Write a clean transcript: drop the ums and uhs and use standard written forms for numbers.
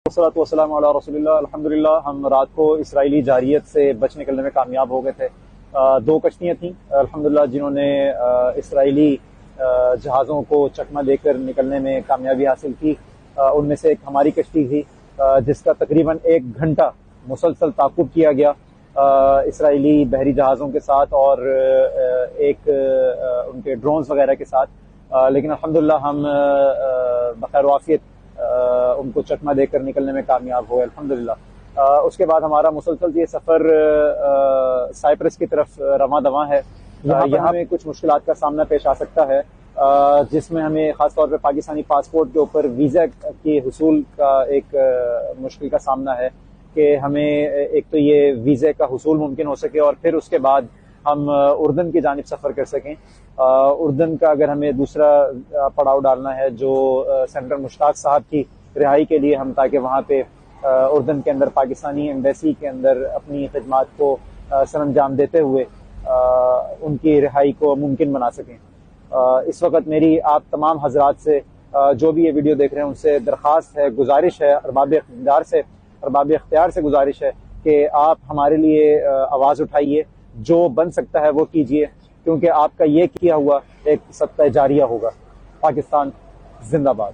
والصلاۃ والسلام علی رسول اللہ۔ الحمدللہ ہم رات کو اسرائیلی جارحیت سے بچ نکلنے میں کامیاب ہو گئے تھے۔ 2 کشتیاں تھیں الحمدللہ جنہوں نے اسرائیلی جہازوں کو چکمہ دے کر نکلنے میں کامیابی حاصل کی۔ ان میں سے ایک ہماری کشتی تھی جس کا تقریباً 1 گھنٹہ مسلسل تعاقب کیا گیا اسرائیلی بحری جہازوں کے ساتھ اور ایک ان کے ڈرونز وغیرہ کے ساتھ، لیکن الحمدللہ ہم بخیر وعافیت ان کو چکمہ دے کر نکلنے میں کامیاب ہوئے الحمدللہ۔ اس کے بعد ہمارا مسلسل یہ سفر سائپرس کی طرف رواں دواں ہے۔ یہاں میں کچھ مشکلات کا سامنا پیش آ سکتا ہے، جس میں ہمیں خاص طور پہ پاکستانی پاسپورٹ کے اوپر ویزا کے حصول کا ایک مشکل کا سامنا ہے کہ ہمیں ایک تو یہ ویزے کا حصول ممکن ہو سکے اور پھر اس کے بعد ہم اردن کی جانب سفر کر سکیں۔ اردن کا اگر ہمیں دوسرا پڑاؤ ڈالنا ہے جو سینیٹر مشتاق صاحب کی رہائی کے لیے، ہم تاکہ وہاں پہ اردن کے اندر پاکستانی ایمبیسی کے اندر اپنی خدمات کو سر انجام دیتے ہوئے ان کی رہائی کو ممکن بنا سکیں۔ اس وقت میری آپ تمام حضرات سے جو بھی یہ ویڈیو دیکھ رہے ہیں ان سے درخواست ہے، گزارش ہے، ارباب اختیار سے گزارش ہے کہ آپ ہمارے لیے آواز اٹھائیے، جو بن سکتا ہے وہ کیجیے، کیونکہ آپ کا یہ کیا ہوا ایک صدقہ جاریہ ہوگا۔ پاکستان زندہ باد۔